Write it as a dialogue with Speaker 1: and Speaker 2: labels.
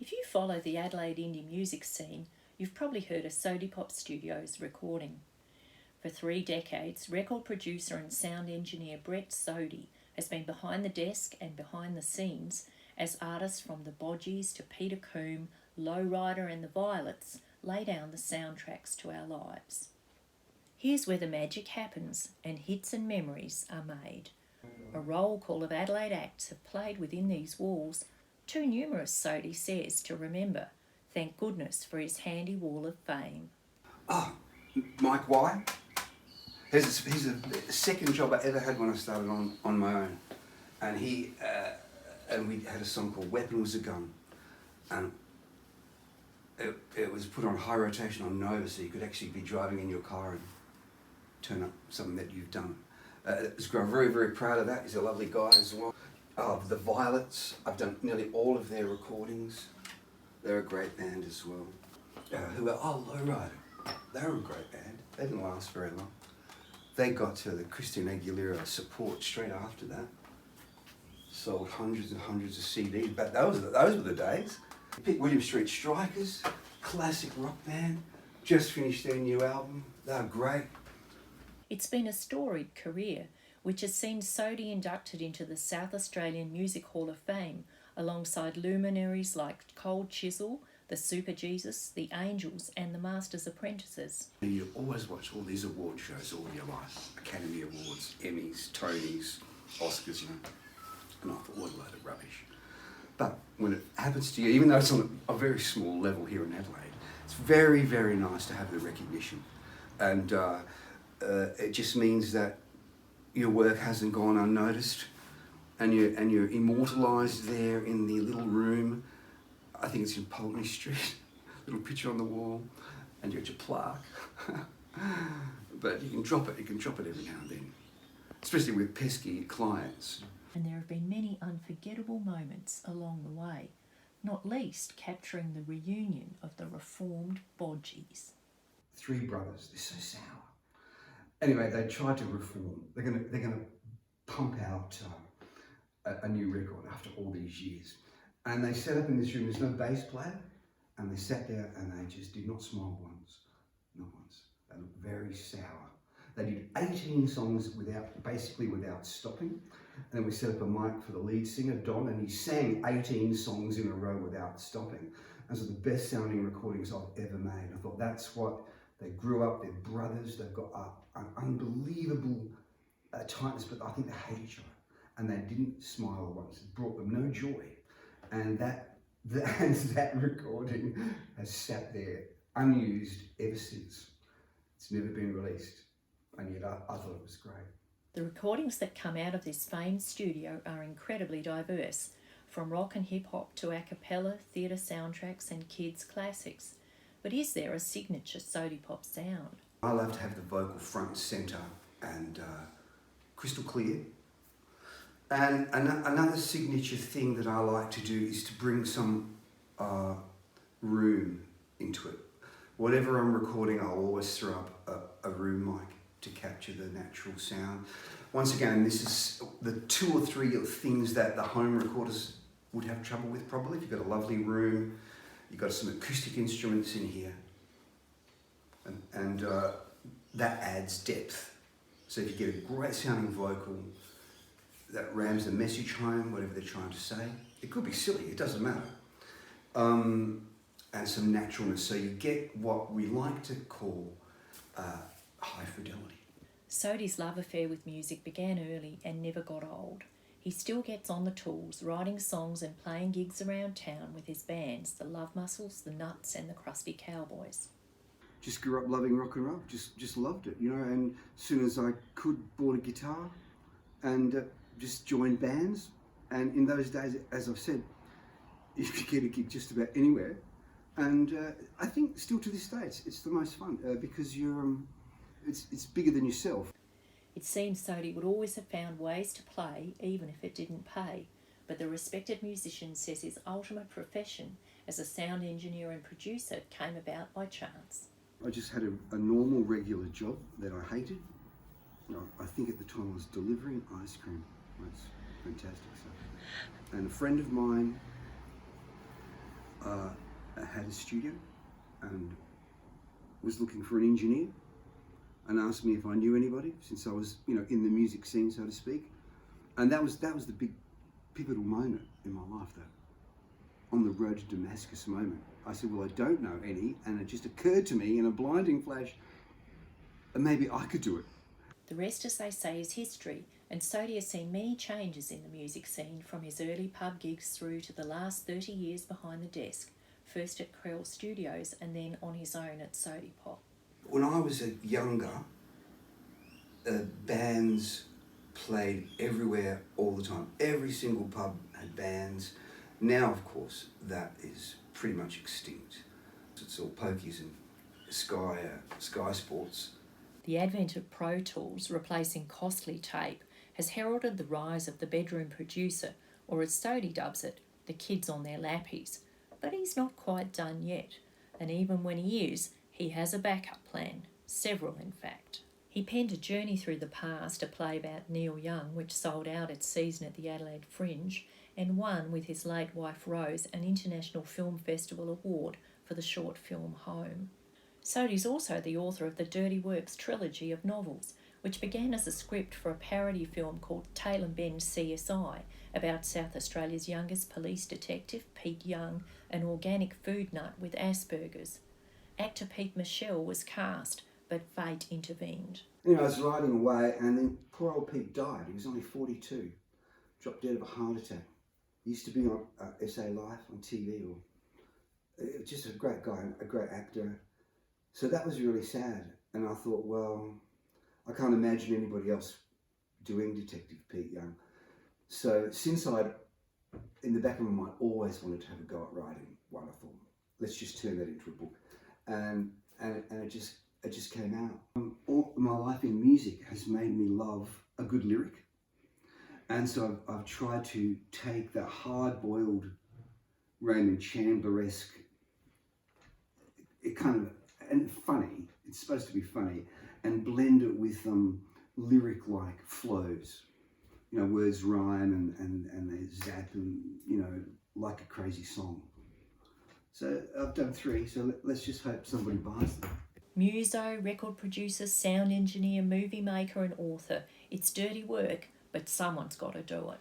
Speaker 1: If you follow the Adelaide indie music scene, you've probably heard of Sody Pop Studios recording. For 3 decades, record producer and sound engineer Brett Sody has been behind the desk and behind the scenes as artists from the Bodgies to Peter Coombe, Lowrider and the Violets lay down the soundtracks to our lives. Here's where the magic happens and hits and memories are made. A roll call of Adelaide acts have played within these walls, too numerous, Sody says, to remember. Thank goodness for his handy wall of fame.
Speaker 2: Oh, Mike Y. He's the second job I ever had when I started on my own. And and we had a song called Weapon Was a Gun. And it was put on high rotation on Nova, so you could actually be driving in your car and turn up something that you've done. I'm very, very proud of that. He's a lovely guy as well. The Violets, I've done nearly all of their recordings. They're a great band as well. Lowrider. They were a great band. They didn't last very long. They got to the Christina Aguilera support straight after that. Sold hundreds and hundreds of CDs, but those were the days. Pick William Street Strikers, classic rock band, just finished their new album. They're great.
Speaker 1: It's been a storied career, which has seen Sody inducted into the South Australian Music Hall of Fame, alongside luminaries like Cold Chisel, the Super Jesus, the Angels and the Master's Apprentices.
Speaker 2: You always watch all these award shows all your life. Academy Awards, Emmys, Tonys, Oscars, and I thought, what a load of rubbish. But when it happens to you, even though it's on a very small level here in Adelaide, it's very, very nice to have the recognition. And it just means that your work hasn't gone unnoticed, and you're immortalised there in the little room. I think it's in Pulteney Street, little picture on the wall, and you got your plaque. But you can drop it every now and then, especially with pesky clients.
Speaker 1: And there have been many unforgettable moments along the way, not least capturing the reunion of the reformed Bodgies.
Speaker 2: 3 brothers, they're so sour. Anyway, they tried to reform. They're gonna pump out a new record after all these years. And they set up in this room, there's no bass player, and they sat there and they just did not smile once, not once. They looked very sour. They did 18 songs basically without stopping. And then we set up a mic for the lead singer, Don, and he sang 18 songs in a row without stopping. Those are the best sounding recordings I've ever made. I thought that's what they grew up, they're brothers, they've got an unbelievable tightness, but I think they hate each other. And they didn't smile once. It brought them no joy. And that recording has sat there unused ever since. It's never been released, and yet I thought it was great.
Speaker 1: The recordings that come out of this famed studio are incredibly diverse, from rock and hip hop to a cappella, theatre soundtracks and kids' classics. But is there a signature Sody Pop sound?
Speaker 2: I love to have the vocal front and centre and crystal clear. And another signature thing that I like to do is to bring some room into it. Whatever I'm recording, I'll always throw up a room mic to capture the natural sound. Once again, this is the 2 or 3 things that the home recorders would have trouble with probably. If you've got a lovely room, you've got some acoustic instruments in here, and that adds depth. So if you get a great sounding vocal that rams the message home, whatever they're trying to say, it could be silly, it doesn't matter. And some naturalness, so you get what we like to call high fidelity.
Speaker 1: Sody's love affair with music began early and never got old. He still gets on the tools, writing songs and playing gigs around town with his bands, the Love Muscles, the Nuts and the Crusty Cowboys.
Speaker 2: Just grew up loving rock and roll, just loved it, and as soon as I could, bought a guitar and just joined bands. And in those days, as I've said, you could get a gig just about anywhere. And I think still to this day, it's the most fun because it's bigger than yourself.
Speaker 1: It seems Sody would always have found ways to play, even if it didn't pay. But the respected musician says his ultimate profession as a sound engineer and producer came about by chance.
Speaker 2: I just had a normal, regular job that I hated. I think at the time I was delivering ice cream. That's fantastic stuff. And a friend of mine had a studio and was looking for an engineer, and asked me if I knew anybody, since I was, in the music scene, so to speak. And that was the big pivotal moment in my life, that on the road to Damascus moment. I said, well, I don't know any, and it just occurred to me in a blinding flash, and maybe I could do it.
Speaker 1: The rest, as they say, is history, and Sodhi has seen many changes in the music scene, from his early pub gigs through to the last 30 years behind the desk, first at Krell Studios and then on his own at Sodhi Pop.
Speaker 2: When I was younger, bands played everywhere all the time. Every single pub had bands. Now, of course, that is pretty much extinct. It's all pokies and Sky Sports.
Speaker 1: The advent of Pro Tools replacing costly tape has heralded the rise of the bedroom producer, or as Sodhi dubs it, the kids on their lappies. But he's not quite done yet, and even when he is, he has a backup plan, several in fact. He penned A Journey Through the Past, a play about Neil Young, which sold out its season at the Adelaide Fringe, and won, with his late wife Rose, an International Film Festival award for the short film Home. Sodhi's also the author of the Dirty Works trilogy of novels, which began as a script for a parody film called Tail and Ben's CSI, about South Australia's youngest police detective, Pete Young, an organic food nut with Asperger's. Actor Pete Michelle was cast, but fate intervened.
Speaker 2: I was riding away, and then poor old Pete died. He was only 42, dropped dead of a heart attack. He used to be on SA Life on TV, just a great guy, a great actor. So that was really sad, and I thought, well, I can't imagine anybody else doing Detective Pete Young. So since I'd, in the back of my mind, always wanted to have a go at writing one, I thought, let's just turn that into a book. And it just came out. All my life in music has made me love a good lyric. And so I've tried to take that hard-boiled Raymond Chandler-esque, it kind of, and funny, it's supposed to be funny, and blend it with lyric-like flows. Words rhyme and they zap and, like a crazy song. So I've done 3, so let's just hope somebody buys them.
Speaker 1: Muso, record producer, sound engineer, movie maker and author. It's dirty work, but someone's got to do it.